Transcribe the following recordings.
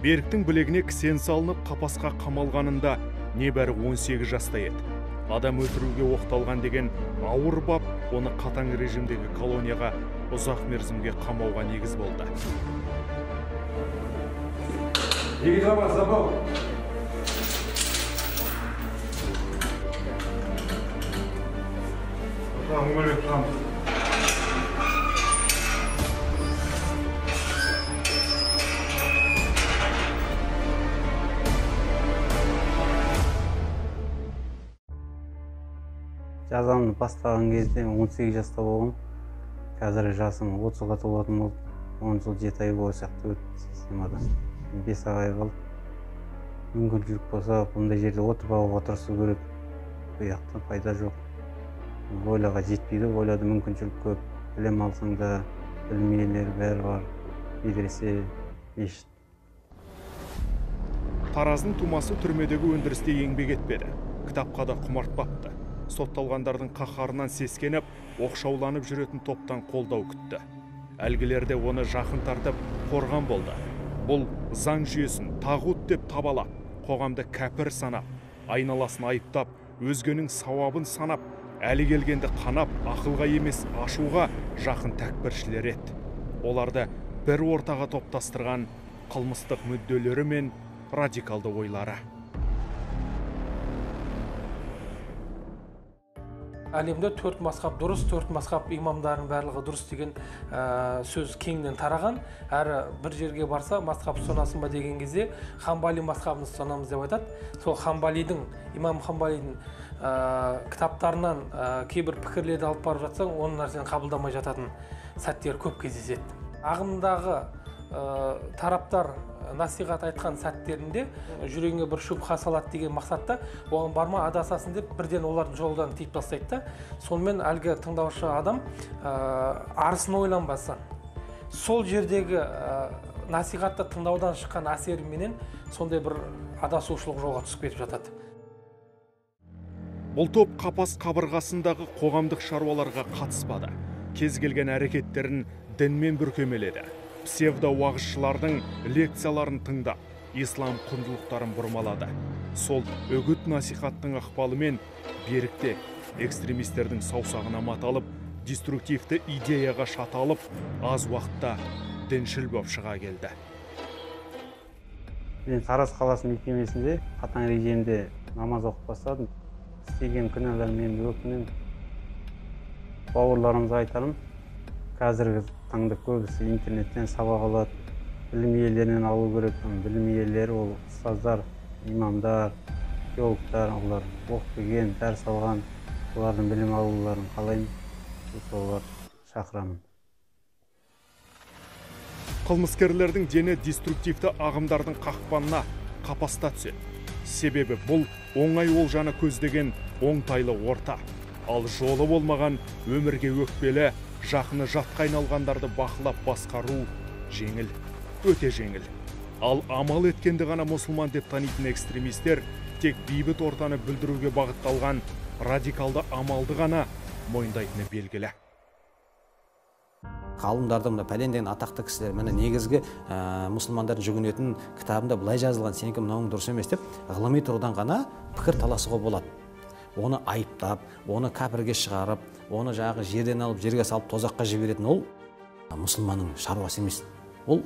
Беріктің білегіне кісен салынып қапасқа қамалғанында небәрі 18 жаста еді. Адам өлтіруге оқталған деген ауыр бап оны қатаң режимдегі колонияға ұзақ мерзімге қамауға негіз болды. Жазамды бастаған кезде 18 жаста болғым. Қазір жасым 30-ға толатын болды. 10 жыл 7 ай болған сияқты өтті системада. 5 ай қалды. Мүмкіншілік болса, бұндай жерде отырып алуға тырысу керек. Бұяқта пайда жоқ. Ойлаға жетпейді, ойлады мүмкіншілік көп. Білім алсаң да білім иелері бәрі бар. Медресе, мешіт. Тараздың тумасы түрмедегі өндірісте еңбек етпеді. Кітапқа да құмартпапты. Сотталғандардың қаһарынан сескеніп, оқшауланып жүретін топтан қолдау күтті. Әлгілерде оны жақын тартып қорған болды. Бұл заң жүйесін тағут деп табалап, қоғамды кәпір санап, айналасын айыптап, өзгенің сауабын санап, әлі келгенді қанап, ақылға емес ашуға жақын тәкпіршілер еді. Оларды бір ортаға топтастырған қылмыстық мүдделері мен радикалды ойлары. Әлемде 4 мазхаб дұрыс, 4 мазхаб имамдардың барлығы дұрыс деген сөз кеңінен тараған. Әрі бір жерге барса, мазхаб ұстанасың ба деген кезде, Хамбали мазхабын ұстанамыз деп айтады. Сол Хамбалидің, имам Хамбалидің кітаптарынан кейбір пікірлерді алып барып жатсаң, оның нәрсені қабылдамай жататын сәттер көп кездеседі. Ағымдағы тараптар насихат айтқан сәттерінде жүрегіңе бір шубха салады деген мақсатта оған барма адасасын деп бірден олардың жолдан тиіп тастайды. Сонымен әлгі тыңдаушы адам арысын ойланбастан сол жердегі насихатты тыңдаудан шыққан әсеріменен сондай бір адасушылық жолға түсіп кетіп жатады. Бұл топ қапас қабырғасындағы қоғамдық шаруаларға қатыспады. Кез келген әрекеттерін дінмен бүркемеледі. Псевдо-уағызшылардың лекцияларын тыңдап, ислам құндылықтарын бұрмалады. Сол үгіт насихаттың ықпалымен Берікте экстремистердің саусағына маталып, деструктивті идеяға шаталып, аз уақытта діншіл боп шыға келді. Мен Тараз қаласы мекемесінде қатаң режимде намаз оқып бастадым. Істеген күнәлармен өкінемін. Бауырларымызға айтарым, қазіргі таңда көбісі интернеттен сабақ алады. Білім иелерінен алу керек. Білім иелері ол ұстаздар, имамдар, теологтар, олар оқыған, дәріс алған, олардың білім алуларын қалаймын. Солар шақырамын. Қылмыскерлердің дені деструктивті ағымдардың қақпанына қапаста түседі. Себебі бұл оңай олжаны көздеген оңтайлы орта. Ал жолы болмаған өмірге өкпелі, жақыны жатқа айналғандарды бақылап басқару жеңіл, өте жеңіл. Ал амал еткенді ғана мұсылман деп танитын экстремистер тек бейбіт ортаны бүлдіруге бағытталған радикалды амалды ғана мойындайтыны белгілі. Ғалымдардың пәлен деген атақты кісілер міне негізгі мұсылмандардың жүгінетін кітабында былай жазылған, сенікі мынауың дұрыс емес деп ғылыми тұрғыдан ғана пікір таласуға болады. Оны айыптап, оны кәпірге шығарып, оны жағы жерден алып жерге салып тозаққа жіберетін ол мұсылманның шаруасы емес. Ол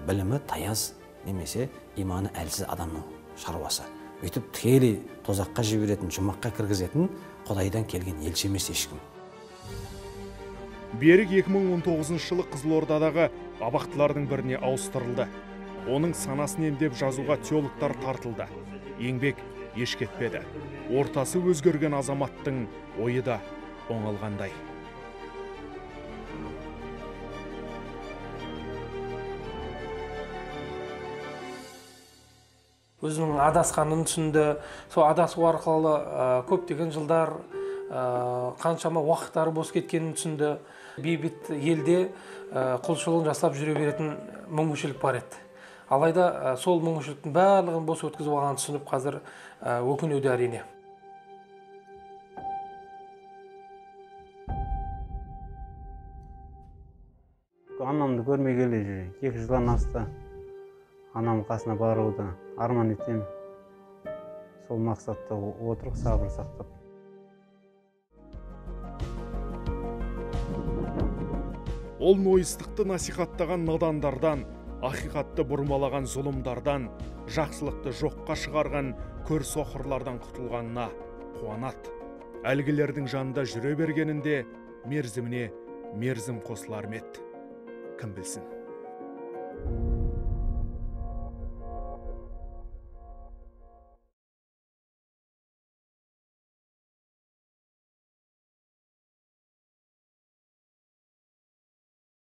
білімі таяз немесе иманы әлсіз адамның шаруасы. Өйтіп тікелей тозаққа жіберетін, жұмаққа кіргізетін Құдайдан келген елші емес ешкім. Берік 2019 жылы Қызылордадағы абақтылардың біріне ауыстырылды. Оның санасын емдеп жазуға теологтар тартылды. Еңбек еш кетпеді. Ортасы өзгерген азаматтың ойы да оңалғандай. Өзінің адасқанын түсінді. Сол адасу арқылы көптеген жылдар қаншама уақыттары бос кеткенін түсінді. Бейбіт елде құлшылығын жасап жүре беретін мүмкіншілік бар еді. Алайда сол мүмкіншіліктің барлығын бос өткізіп алғанын түсініп қазір өкінуде әрине. Анамды көрмегелі 2 жылдан асты. анамның қасына баруды арман етем. Сол мақсатта отырық сабыр сақтап. Ол мойыстықты насихаттаған надандардан, ақиқатты бұрмалаған зұлымдардан, жақсылықты жоққа шығарған көрсоқырлардан құтылғанына қуанат. Әлгілердің жанында жүре бергенінде мерзіміне мерзім қосылар ма еді? Кім білсін.